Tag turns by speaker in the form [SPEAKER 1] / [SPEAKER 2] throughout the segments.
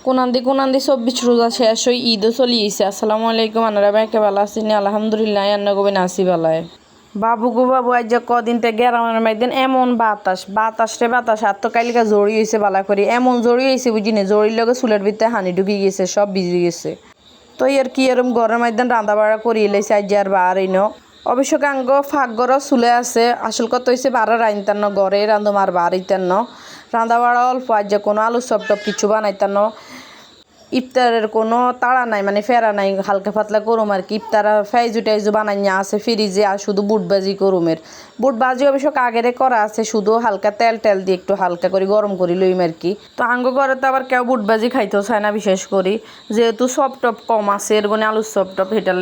[SPEAKER 1] কোনান্দি 24 রোজা শেষ হই ঈদও চলিয়েছে। আসসালামু আলাইকুম আনারা ব্যাকে ভালো আছেন? আলহামদুলিল্লাহ আন্না কবেন আসি বালায় বাবু গো বাবু আজ যে কদিনতে গেরামের মাইদিন এমন বাতাস আর তো কালিকা জড়ি হয়েছে বালা করি এমন জড়ি হয়েছে বুঝি না জড়ির লগে চুলের ভিতরে হানি ঢুকি গেছে সব ভিজে গেছে। তো আর কি এরম ঘরের মাইদিন রান্না বাড়া করিয়ে লেছে আজ আর বাড়ি ন অবশ্য গাঙ্গ ফাঁক ঘরও চুলে আছে। আসল কথা হয়েছে বাড়া রাইনতার ন ঘরে রান্ধম আর বাড়িতার ন রান্না বাড়া অল্প আজ যে কোনো আলু চপ টপ কিছু বানাইতার ন ইফতারের কোনো তাড়া নাই মানে ফেরা নাই হালকা পাতলা করুম আর কি। ইফতারা ফাইজু টাইজু বানাইয়া আছে ফ্রিজে আর শুধু বুটবাজি করুমের বুটবাজি অবশ্য আগেরে করা আছে শুধু হালকা তেল দিয়ে একটু হালকা করে গরম করি লইম আর কি। তো আঙ্গ ঘরে তো আবার কেউ বুটবাজি খাইতেও চায় না বিশেষ করি যেহেতু সব টপ কম আছে এর গনে আলুর সব টপ হেটার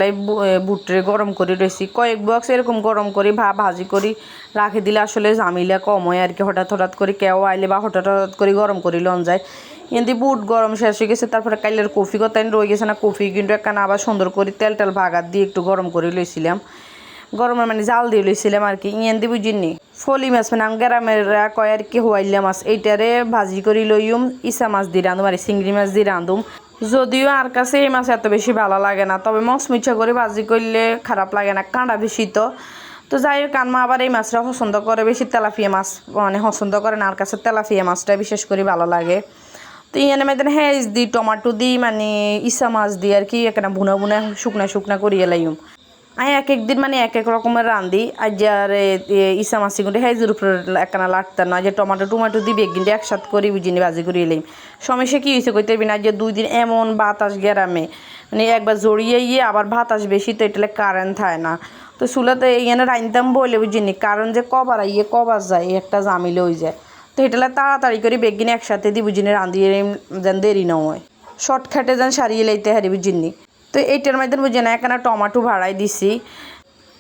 [SPEAKER 1] বুটরে গরম করে রয়েছি কয়েক বক্স এরকম গরম করি ভাজি করি রাখে দিলে আসলে জামিলা কম হয় আর কি। হঠাৎ করে কেউ আইলে বা হঠাৎ করে গরম করি লন যায় এমনি বুট গরম শেষ হয়ে গেছে। তারপরে কাইলের কফি কথাই রয়ে গেছে না কফি কিন্তু একখানা আবার সুন্দর করে তেল ভাগাত দিয়ে একটু গরম করে লইছিলাম গরমের মানে জাল দিয়ে লইছিলাম আর কি। ইয়েন্দি বুঝিনি ফলি মাছ মানে আমি গ্রামের কয় আর কি হওয়াইলা মাছ এইটারে ভাজি করি লইম ইসা মাছ দিয়ে রাঁধুম আর চিংড়ি মাছ দিয়ে রাঁধুম। যদিও আর কাছে এই মাছ এত বেশি ভালো লাগে না তবে মচমিচা করে ভাজি করলে খারাপ লাগে না কাঁটা বেশি তো যাই হোক কানমা আবার এই মাছটা পছন্দ করে বেশি তেলাপিয়া মাছ মানে পছন্দ করে না আর কাছে তেলাপিয়া মাছটা বিশেষ করে ভালো লাগে। তো ইয়ানে মেয়েদের হেজ দিই টমাটো দিই মানে ইসা মাছ দিই আর কি এখানে ভুনা শুকনা করিয়ে লাইম। আমি এক দিন মানে এক রকমের রান্ধি আজ আর ইসা মাছি গুঁড়ে হেজের উপরে একখানা লাটতার না যে টমাটো দিবি একদিনটা একসাথে করি বুঝিনি ভাজি করিয়ে লাইম। সমস্যা কী হয়েছে কইতে না যে 2 দিন এমন বাতাস গেরামে মানে একবার জড়িয়ে আবার বাতাস বেশি তো এটা কারেন্ট থাকে না। তো চুলাতে এইখানে রাঁধতাম বলে বুঝিনি কারণ যে কবার যায় একটা জামিলে হয়ে যায়। তো এটা তাড়াতাড়ি করে বেগিনে একসাথে দিই বুঝিনি রাঁধিয়ে যেন দেরি না হয় শর্টকাটে যেন সারিয়ে লাইতে হারি বুঝিনি। তো এইটার মধ্যে বুঝি না একখানা টমাটো ভাড়াই দিছি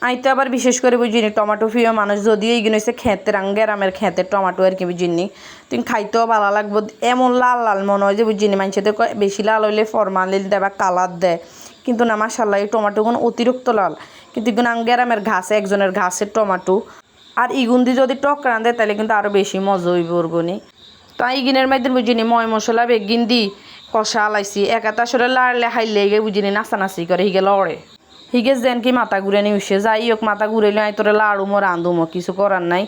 [SPEAKER 1] আইতে আবার বিশেষ করে বুঝিনি টমাটো প্রিয় মানুষ যদিও এইগুলো হচ্ছে খেতের গ্রামের খেতের টমাটো আর কি বুঝিনি তুমি খাইতেও ভালো লাগবো এমন লাল মনে হয় যে বুঝিনি মানুষদের বেশি লাল হইলে ফরমালিন দেয় বা কালার দেয় কিন্তু না মাশাআল্লাহ এই টমাটোগুলো অতিরিক্ত লাল কিন্তু এগুলো গ্রামের ঘাসে একজনের ঘাসের টমাটো আর ইগুন দিয়ে যদি টক রাঁধে তাহলে কিন্তু আরও বেশি মজা হইব ওরগুনি। তো ইগিনের মধ্যে বুঝিনি ময় মশলা বেগিন দি কষা আলাইছি একাতা আসলে লাড়লে হাইলে গে বুঝিনি নাচানাচি করে হিগে লড়ে হিগে যেন কি মাথা ঘুরে নি উঠছে যাই হোক মাথা ঘুরাইলে আই তোরে লাড়ুমো রাঁধুমো কিছু করার নাই।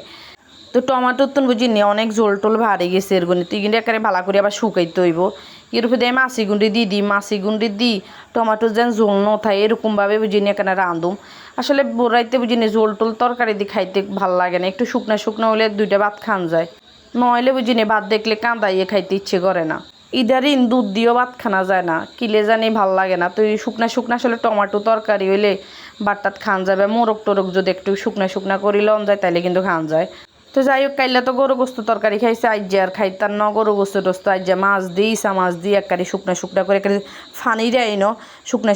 [SPEAKER 1] তো টমাটোর তো বুঝিনি অনেক জোল টোল ভারে গেছে এর গণিত কিন্তু একেবারে ভালো করে আবার শুকাইতে হইব এর উপরে দিয়ে মাছি গুঁড়ি দিই টমাটো যেন ঝোল ন থাকে এরকমভাবে বুঝিনি এখানে রাঁধুম। আসলে বোরাইতে বুঝিনি ঝোল টোল তরকারি দিয়ে খাইতে ভালো লাগে না একটু শুকনা হলে 2টা ভাত খান যায় নইলে বুঝিনি ভাত দেখলে কাঁদাইয়ে খাইতে ইচ্ছে করে না ইদারিন দুধ দিয়েও ভাত খানা যায় না কিলে জানি ভাল লাগে না। তো এই শুকনা আসলে টমাটো তরকারি হইলে ভাতটাত খান যাবে মোরগ টোরগ যদি একটু শুকনা করি লন যায় তাহলে কিন্তু খান যায়। তো যাই হোক কাইলে তো গরু গোস্ত তরকারি খাইছে আজ্যে আর খাইতার ন গরু গোস্ত টোস্ত আজ্যে মাছ দিই ইসা মাছ দিই একবারে শুকনা করে ফানি দেয় ন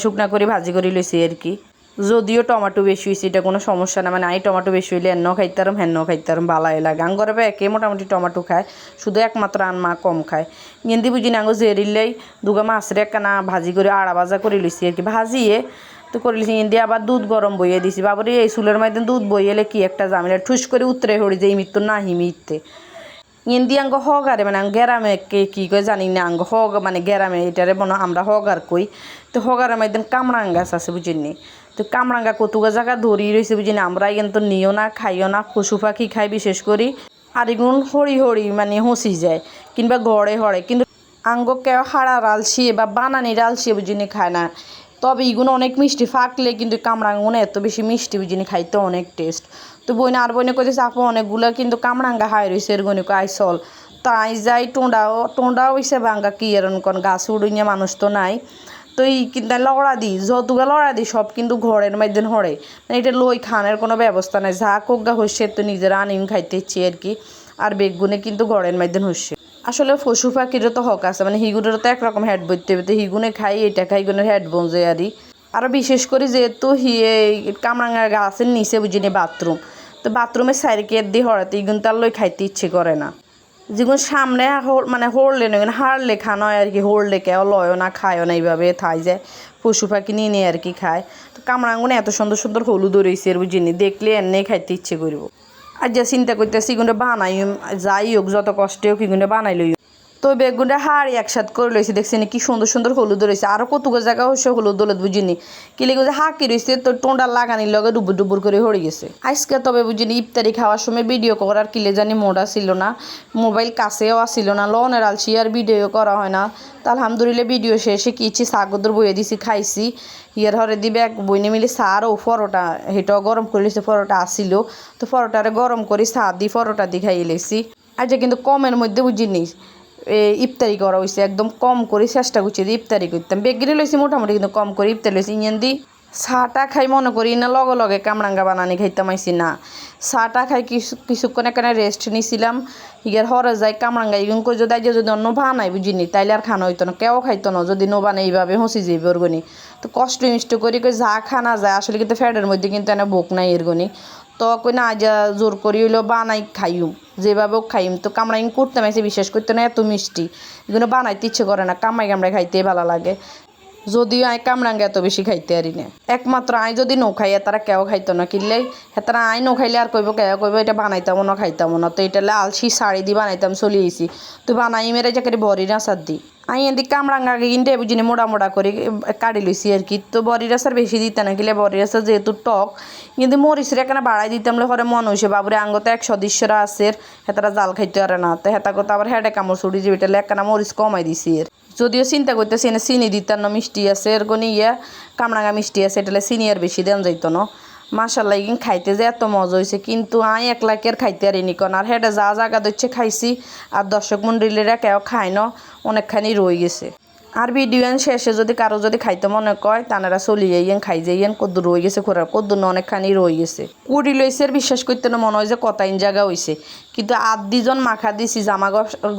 [SPEAKER 1] শুকনা করে ভাজি করে লইছি আর কি। যদিও টমাটো বেশি হয়েছে এটা কোনো সমস্যা না মানে টমাটো বেশি হইলে এন্ন খাইতারম হেন্ন খাইতারম ভালাই লাগে আঙ্গরে একে মোটামুটি টমাটো খায় শুধু একমাত্র আনমা কম খায় গেন্দি বুঝি না আঙ্গ জেরিলেই দুগা মাছের একখানা ভাজি করে আড়া ভাজা করে লইছি আর কি ভাজিয়ে তো করে লিছি গেন্দি আবার দুধ গরম বইয়ে দিছি বাবরে এই চুলের মধ্যে দুধ বইয়েলে কি একটা জামিলা ঠুস করে উতরে হড়ি যে এই মৃত্যু না হিমিতে গেন্দি আঙ্গ হগারে মানে গ্রামে কে কী কয় জানি না আঙ্গ হগ মানে গ্রামে এটারে মনে আমরা হগার কই। তো হগারের মধ্যে কামরাং গাছ আছে বুঝিনি তো কামরাঙ্গা কতুগা জায়গা ধরিয়ে রয়েছে বুঝিনি আমরা কিন্তু নিও না খাইও না পশু পাখি খাই বিশেষ করি আর এগুলো হড়ি মানে হসি যায় কিংবা ঘরে কিন্তু আঙ্গ কেউ হাড়া রালছিয়ে বা বানানি রালছিয়ে বুঝিনি খায় না। তবে এগুলো অনেক মিষ্টি ফাঁকলে কিন্তু কামরাঙ্গুনে এত বেশি মিষ্টি বুঝিনি খাইতে অনেক টেস্ট। তো বইনে আর বইনে কইতেছে আপু অনেকগুলো কিন্তু কামরাঙ্গা হাই রয়েছে এর গনিক আইসল তাই যাই টোঁডাও হইছে ভাঙ্গা কি এরন কোন গাছ উড়িয়ে মানুষ তো নাই। তো এই কিন্তু লড়া দিই যতগুলো লড়া দিই সব কিন্তু ঘরের মধ্যে হড়ে এটা লই খানের কোনো ব্যবস্থা নাই যা কোগা হচ্ছে তো নিজেরা আনিম খাইতে ইচ্ছে আর কি আর বেগুনে কিন্তু ঘরের মধ্যে হচ্ছে। আসলে পশু পাখিরও তো হক আছে মানে হিগুনেরও তো একরকম হেড বইতে হবে তো হিগুনে খাই এটা খাই গুনের হেড বনজে আরও বিশেষ করে যেহেতু কামরাঙ্গা গাছের নিচে বুঝিনি বাথরুম তো বাথরুমের সাইডকে দিয়ে হড়াতে ইগুন তার লই খাইতে ইচ্ছে করে না যেগুলো সামনে মানে হড়লে নয় হারলে খানো হয় আর কি হড়লে কেউ লয়ও না খায়ও না এইভাবে থাই যায় পশু পাখি নিয়ে আর কি খায়। তো কামরাঙ্গুনে এত সুন্দর হলুদ রয়েছে এর বুঝিনি দেখলে এনে খাইতে ইচ্ছে করব আর যা চিন্তা করতেছি এগুলো বানাই যাই হোক যত কষ্টে হোক এগুলো বানাই লই তো বেগুনটা হাড়ি একসাথে করে লইছি দেখছেন কি সুন্দর সুন্দর হলুদ রয়েছে আরও কতগুলো জায়গা হচ্ছে হলুদ হলুদ বুঝিনি কিলে যে হাঁকি রয়েছে তো টোঁডা লাগানির লগে ডুবুর ডুবুর করে হয়ে গেছে আজকে তবে বুঝিনি ইফতারি খাওয়ার সময় ভিডিও করার কিলে জানি মোডা ছিল না মোবাইল কাছেও আসছিল না লনের আলসি আর ভিডিও করা হয় না তা আলহামদুলিল্লাহ ভিডিও শেষে কিছি সাগদর বইয়ে দিছি খাইছি ইয়ার হরে দিবে এক বইনে মিলে সার ও পরোটা হেটাও গরম করে লিছে পরোটা আসিল তো পরোটারে গরম করে সার দিয়ে পরোটা দিয়ে খাইয়ে লেছি আজ কিন্তু কমের মধ্যে বুঝিনি ইফতারি করা হয়েছে একদম কম করে চেষ্টা করছি যে ইফতারি করতাম বেগিনি লইছি মোটামুটি কিন্তু কম করে ইফতারি লইছি ইঞ্জান দি চাটা খাই মনে করি না লগে লগে কামরাঙ্গা বানানি খাইতাম আইসি না চাটা খাই কিছুক্ষণ এখানে রেস্ট নিছিলাম ইয়ার হরে যাই কামরাঙ্গা ইগুন করে যদি আজ যদি অন্য বানাই বুঝিনি তাইলে আর খানা হইতো না কেউ খাইতো না যদি নো বানাই এইভাবে হসি যাইবে ওরগনি তো কষ্ট মিষ্ট করি যা খানা যায় আসলে কিন্তু ফ্যাটের মধ্যে কিন্তু এনে ভোক নাই এরগনি তো কই না আজ জোর করি হইলো বানাই খাইম যেভাবেও খাইম তো কামড়াই করতে মাইছে বিশ্বাস করতে না এত মিষ্টি এগুলো বানাইতে ইচ্ছে করে না কামাই কামড়াই খাইতে ভালো লাগে যদিও আই কামরাঙ্গা এত বেশি খাইতে পারি না একমাত্র আই যদি নৌ খাইয়া তারা কেউ খাইতো না কিনলে তারা আই নৌ খাইলে আর কইব কেউ কইব এটা বানাইতাম না খাইতাম না তো এটা আলসি শাড়ি দিয়ে বানাইতাম চলে আইছি তো বানাই মেরে যাকে বড়ির আচার দি আই এদিক কামরাঙ্গাকে কিনতে বুঝিনি মোড়া মোড়া করে কাটি লইছি আর কি তো বড়ির আচার বেশি দিতে না কিলে বড়ির আচার যেহেতু টক কিন্তু মরিচের এখানে বাড়াই দিতাম পরে মনে হয়েছে বাবুরে আঙ্গতে এক সদস্যরা আছে হেতারা জাল খাইতে পারে না তো হেতা কথা আবার হেডে কামড় ছুটি যে এটা একখানা মরিচ কমাই দিছি এর যদিও চিন্তা করতেছি না চিনি দিতাম না মিষ্টি আছে এরকম ইয়া কামরাঙ্গা মিষ্টি আছে এটা চিনি আর বেশি দেন যাইতো না মাশাল্লাহ ইন খাইতে যে এত মজা হয়েছে কিন্তু আই একলাকে আর খাইতে পারিনি কোন আর হেডে যা জায়গা দিচ্ছে খাইছি আর দর্শক মন্ডলীরা কেউ খায় না অনেকখানি রয়ে গেছে আর ভিডিও শেষে যদি কারো যদি খাইতে মনে কয় তানারা চলি যাইয়েন খাই যাইয়েন কদ্দুর রয়ে গেছে খোরার কদ্দুর অনেকখানি রয়ে গেছে কুড়ি লইছে আর বিশ্বাস করতে না মনে হয় যে কতাইন জায়গা হয়েছে কিন্তু আর দুজন মাখা দিছি জামা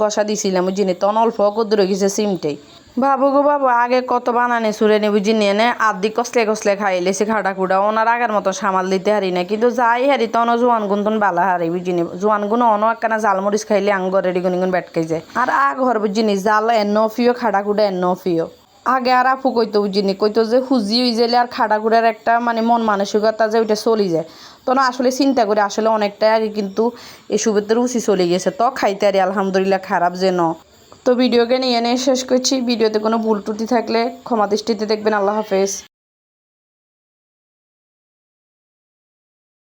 [SPEAKER 1] গসা দিছিলাম বুঝিনি তখন অল্প কদ্দুর রয়ে গেছে সিমটাই বাবু গো বাবু আগে কত বানানি সুরে নি বুঝি নিয়ে নে আদি কসলে কসলে খাইলেছি খাটা খুঁড়া ওনার আগের মতো সামাল দিতে হারি না কিন্তু যাই হারি তখন জোয়ান গুণ তখন বালা হারি বুঝিনি জোয়ান গুণ অন একখানা জালমরিচ খাইলে আঙ্গরের গুণ গুণ বেটকাই যায় আর ঘর বুঝিনি জাল এন্ন ফিও খাটা খুঁড়া এন্ন ফিও আগে আর আপু কইতো বুঝিনি কইতো যে হুজি হয়ে গেলে আর খাটা খুঁড়ার একটা মানে মন মানসিকতা যে ওইটা চলে যায় তখন আসলে চিন্তা করি আসলে অনেকটাই আগে কিন্তু এই সুবেদের রুচি চলে গেছে তো খাইতে আরি আলহামদুলিল্লাহ খারাপ যে ন তো ভিডিওকে নিয়ে শেষ করছি ভিডিওতে কোনো ভুল ত্রুটি থাকলে ক্ষমা দৃষ্টিতে দেখবেন আল্লাহ হাফেজ।